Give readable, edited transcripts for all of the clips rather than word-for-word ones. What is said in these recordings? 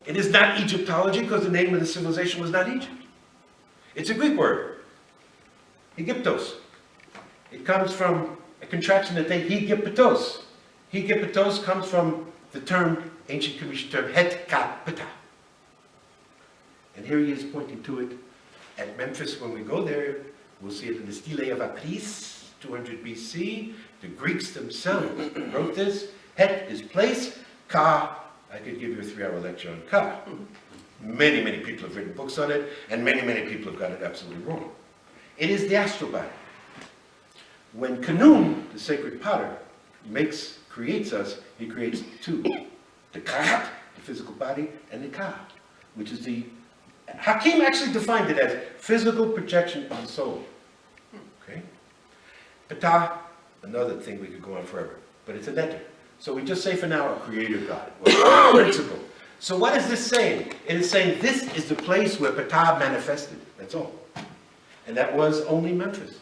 It is not Egyptology because the name of the civilization was not Egypt. It's a Greek word, Egyptos. It comes from a contraction that they Hegepetos. Hegepetos comes from the term, ancient Commission term, Het Ka Ptah. And here he is pointing to it at Memphis. When we go there, we'll see it in the Stele of Apis, 200 BC. The Greeks themselves wrote this. Het is place, Ka, I could give you a 3-hour lecture on Ka. Many, many people have written books on it, and many, many people have got it absolutely wrong. It is the astral body. When Khnum, the sacred potter, creates us, he creates two. The Ka, the physical body, and the Ka, which is the... Hakim actually defined it as physical projection of the soul. Okay? Ptah, another thing we could go on forever, but it's a letter. So we just say for now a creator God, or a principle. So what is this saying? It is saying this is the place where Ptah manifested. That's all. And that was only Memphis,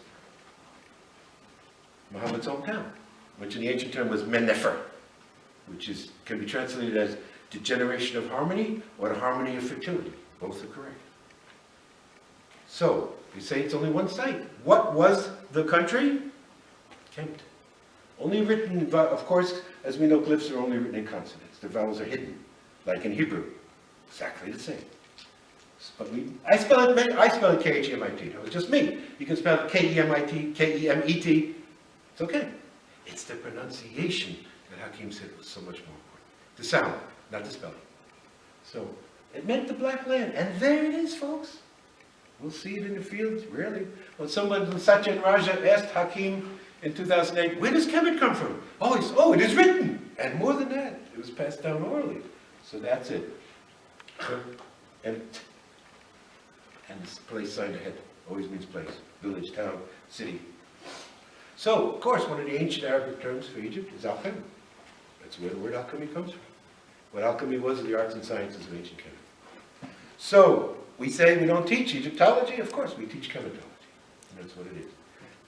Muhammad's hometown, which in the ancient term was Menefer, which can be translated as degeneration of harmony or the harmony of fertility. Both are correct. So, we say it's only one site. What was the country? Kemet. Only written, of course, as we know, glyphs are only written in consonants. The vowels are hidden, like in Hebrew. Exactly the same. But I spell it K-H-E-M-I-T. No, it's just me. You can spell it K-E-M-I-T, K-E-M-E-T. It's okay. It's the pronunciation that Hakim said was so much more important. The sound, not the spelling. So, it meant the Black Land. And there it is, folks. We'll see it in the fields, really. When Satyan Raja asked Hakim in 2008, where does Kemet come from? Oh, it is written. And more than that, it was passed down orally. So that's it. And this place signed ahead. Always means place. Village, town, city. So, of course, one of the ancient Arabic terms for Egypt is alchemy. That's where the word alchemy comes from. What alchemy was the arts and sciences of ancient Kemet. So, we say we don't teach Egyptology. Of course, we teach chematology. And that's what it is.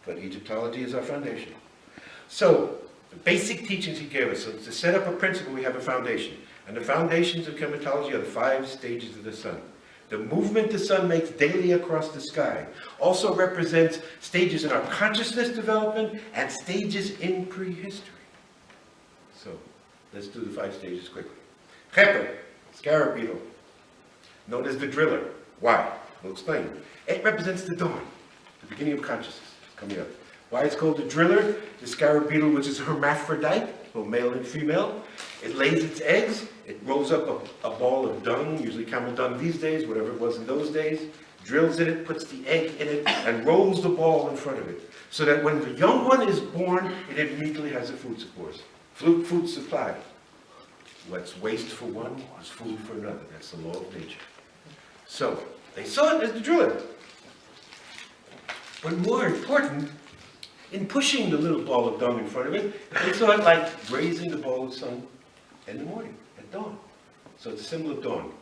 But Egyptology is our foundation. So, the basic teachings he gave us. So, to set up a principle, we have a foundation. And the foundations of chematology are the 5 stages of the sun. The movement the sun makes daily across the sky also represents stages in our consciousness development and stages in prehistory. So, let's do the 5 stages quickly. Khepri, scarab beetle, known as the driller. Why? We'll explain. It represents the dawn, the beginning of consciousness. It's coming up. Why it's called the driller? The scarab beetle, which is hermaphrodite, both male and female. It lays its eggs. It rolls up a ball of dung, usually camel dung these days, whatever it was in those days, drills in it, puts the egg in it, and rolls the ball in front of it. So that when the young one is born, it immediately has a food supply. What's waste for one is food for another. That's the law of nature. So, they saw it as the driller. But more important, in pushing the little ball of dung in front of it, they saw it like grazing the ball of sun in the morning, at dawn. So it's a symbol of dawn,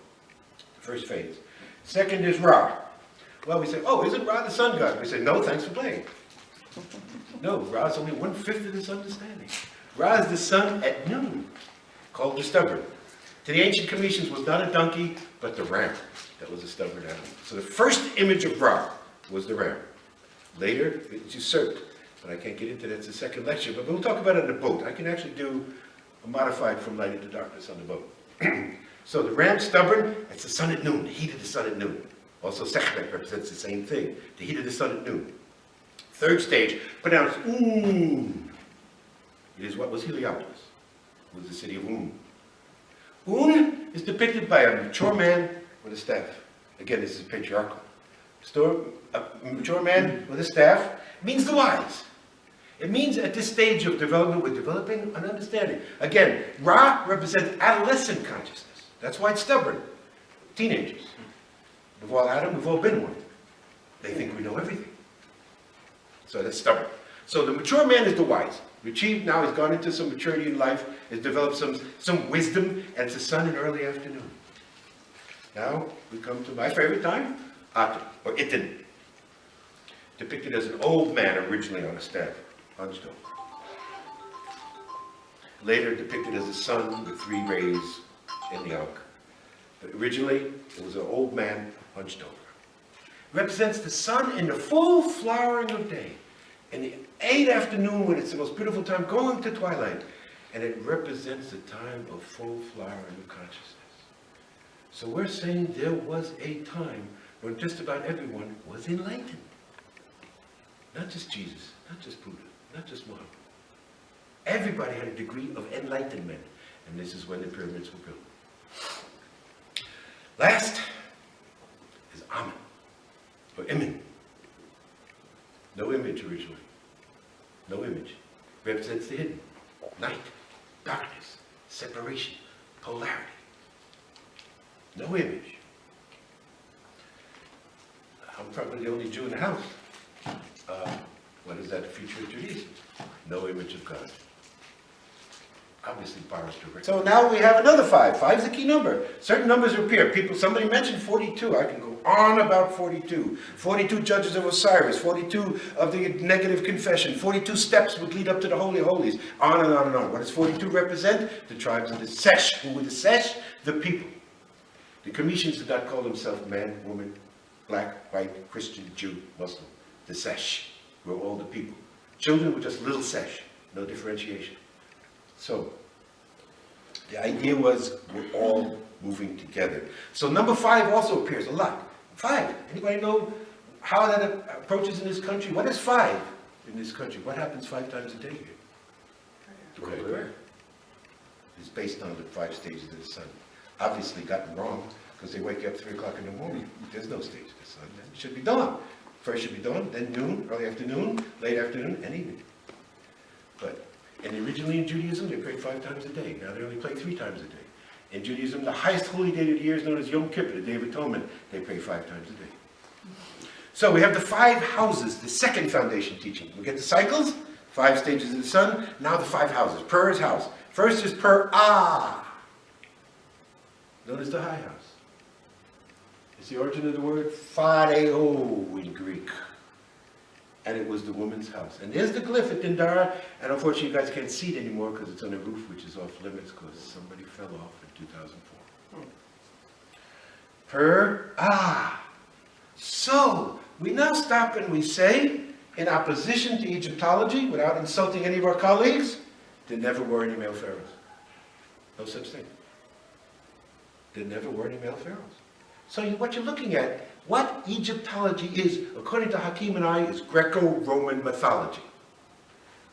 the first phase. Second is Ra. Well, we say, oh, isn't Ra the sun god? We say, no, thanks for playing. No, Ra is only 1/5 of this understanding. Ra is the sun at noon, called the stubborn. To the ancient Cometians was not a donkey, but the ram. That was a stubborn animal. So the first image of Ra was the ram. Later, it's usurped. But I can't get into that. It's the second lecture. But we'll talk about it on the boat. I can actually do a modified from light into darkness on the boat. So the ram stubborn, it's the sun at noon, the heat of the sun at noon. Also Sekhmet represents the same thing, the heat of the sun at noon. Third stage, pronounced It is what was Heliopolis. It was the city of is depicted by a mature man with a staff. Again, this is patriarchal. A mature man with a staff means the wise. It means at this stage of development, we're developing an understanding. Again, Ra represents adolescent consciousness. That's why it's stubborn. Teenagers. Before Adam, we've all been one. They think we know everything. So that's stubborn. So the mature man is the wise. Achieved now, he's gone into some maturity in life, has developed some wisdom, and it's the sun in early afternoon. Now, we come to my favorite time, Aten, or Iten. Depicted as an old man originally on a staff, hunched over. Later depicted as a sun with 3 rays in the Ankh. But originally, it was an old man hunched over. It represents the sun in the full flowering of day. In the 8th afternoon, when it's the most beautiful time, going to twilight. And it represents the time of full flowering of consciousness. So we're saying there was a time when just about everyone was enlightened. Not just Jesus, not just Buddha, not just Muhammad. Everybody had a degree of enlightenment. And this is when the pyramids were built. Last is Amen, or Imen. No image originally. No image. Represents the hidden. Night, darkness, separation, polarity. No image. I'm probably the only Jew in the house. What is that feature of Judaism? No image of God. Obviously borrows directly. So now we have another 5. 5 is a key number. Certain numbers appear. Somebody mentioned 42. I can go on about 42. 42 judges of Osiris. 42 of the negative confession. 42 steps would lead up to the Holy of Holies. On and on and on. What does 42 represent? The tribes of the Sesh. Who were the Sesh? The people. The Cometians did not call themselves man, woman, black, white, Christian, Jew, Muslim. The Sesh were all the people. Children were just little Sesh. No differentiation. So, the idea was we're all moving together. So number 5 also appears a lot. 5. Anybody know how that approaches in this country? What is 5 in this country? What happens 5 times a day here? Prayer. It's based on the 5 stages of the sun. Obviously gotten wrong because they wake you up 3 o'clock in the morning. There's no stage of the sun. It should be dawn. First should be dawn, then noon, early afternoon, late afternoon, and evening. And originally in Judaism, they prayed 5 times a day. Now they only pray 3 times a day. In Judaism, the highest holy day of the year is known as Yom Kippur, the Day of Atonement. They pray 5 times a day. So we have the 5 houses, the second foundation teaching. We get the cycles, 5 stages of the sun, now the 5 houses. Per is house. First is per-ah, known as the high house. It's the origin of the word phadeo in Greek. And it was the woman's house. And there's the glyph at Dindara, and unfortunately you guys can't see it anymore because it's on a roof which is off limits because somebody fell off in 2004. So, we now stop and we say, in opposition to Egyptology, without insulting any of our colleagues, there never were any male pharaohs. No such thing. There never were any male pharaohs. So what you're looking at, what Egyptology is, according to Hakim and I, is Greco-Roman mythology.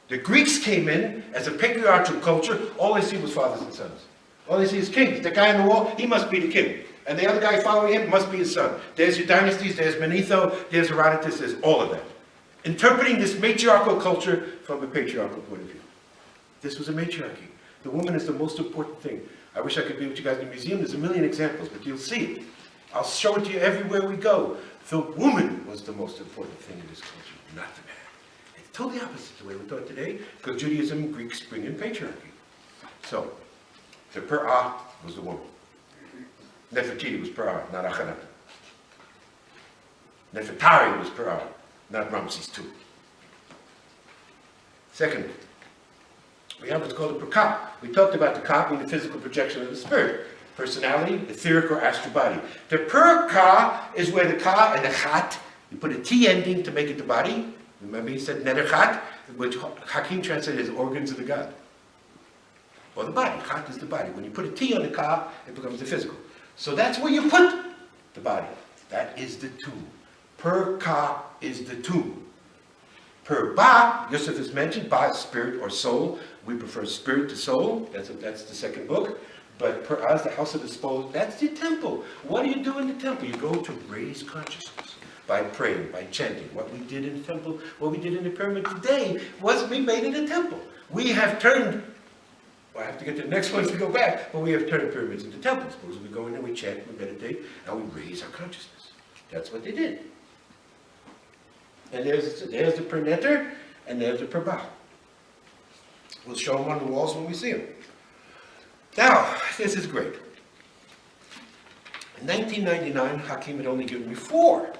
The Greeks came in as a patriarchal culture. All they see was fathers and sons. All they see is kings. The guy on the wall, he must be the king. And the other guy following him must be his son. There's your dynasties, there's Manetho, there's Herodotus, there's all of that. Interpreting this matriarchal culture from a patriarchal point of view. This was a matriarchy. The woman is the most important thing. I wish I could be with you guys in the museum. There's a million examples, but you'll see it. I'll show it to you everywhere we go. The woman was the most important thing in this culture, not the man. It's totally opposite the way we're taught today, because Judaism and Greeks bring in patriarchy. So, the per-ah was the woman. Nefertiti was per-ah, not Akhenaten. Nefertari was per-ah, not Ramses II. Second, we have what's called a per-ka. We talked about the ka being the physical projection of the spirit. Personality, etheric or astral body. The per-ka is where the ka and the chat, you put a T ending to make it the body. Remember he said nederchat, which Hakim translated as organs of the God. Or the body. Chat is the body. When you put a T on the ka, it becomes the physical. So that's where you put the body. That is the tomb. Per-ka is the tomb. Per-ba, Yosef is mentioned, ba is spirit or soul. We prefer spirit to soul. That's the second book. But per-as, the house of the soul, that's the temple. What do you do in the temple? You go to raise consciousness by praying, by chanting. What we did in the temple, what we did in the pyramid today was we made in the temple. We have turned, well, I have to get to the next one to go back, but we have turned pyramids into temples. Because we go in and we chant, we meditate, and we raise our consciousness. That's what they did. And there's the per-neter, and there's the per-ba. We'll show them on the walls when we see them. Now, this is great. In 1999, Hakim had only given me 4.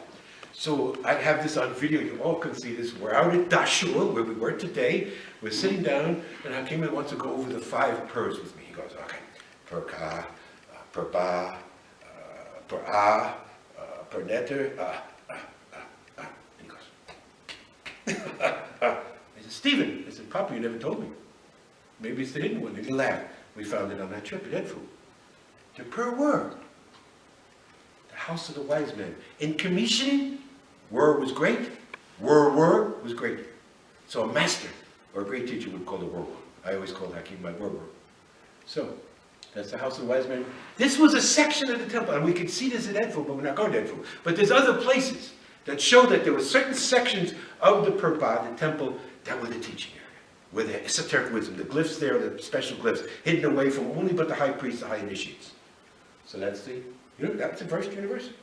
So I have this on video, you all can see this. We're out at Dashur, where we were today. We're sitting down, and Hakim wants to go over the 5 pers with me. He goes, okay, per-ka, per-ba, per netter, and he goes, I said, Stephen, I said, Papa, you never told me. Maybe it's the hidden one. And he laughed. We found it on that trip at Edfu. The per word. The house of the wise men. In commissioning, word was great. Word was great. So a master or a great teacher would call the word. I always called Hakim my word. So, that's the house of the wise men. This was a section of the temple, and we could see this at Edfu, but we're not going to Edfu. But there's other places that show that there were certain sections of the Perba, the temple, that were the teaching area. Where the esoteric wisdom, the glyphs there, the special glyphs, hidden away from only but the high priests, the high initiates. So that's that's the first university.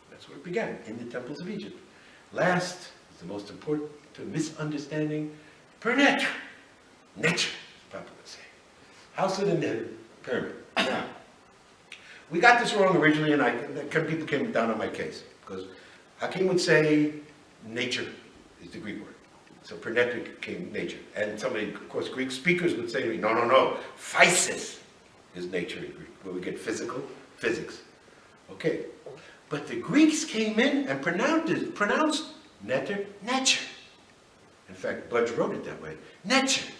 That's where it began, in the temples of Egypt. Last is the most important misunderstanding, per netter. Netter, Papa would say. House of the Netter, pyramid. Now, we got this wrong originally, and people came down on my case, because Hakim would say nature is the Greek word. So per netter came nature. And somebody, of course, Greek speakers would say to me, no, physis is nature in Greek, where we get physics. Okay. But the Greeks came in and pronounced netter, nature. In fact, Budge wrote it that way, nature.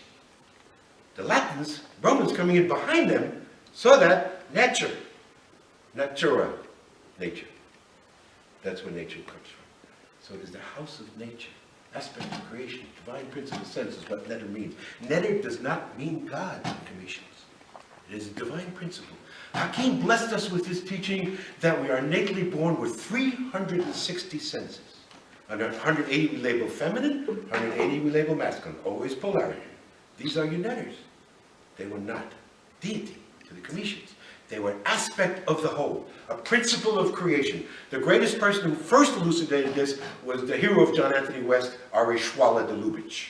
The Latins, Romans coming in behind them, saw that nature, natura, nature. That's where nature comes from. So it is the house of nature. Aspect of creation, divine principle sense is what netter means. Netter does not mean God in Commissions. It is a divine principle. Hakim blessed us with his teaching that we are innately born with 360 senses. Under 180 we label feminine, 180 we label masculine, always polarity. These are your netters. They were not deity to the Commissions. They were an aspect of the whole, a principle of creation. The greatest person who first elucidated this was the hero of John Anthony West, R.A. Schwala de Lubitsch.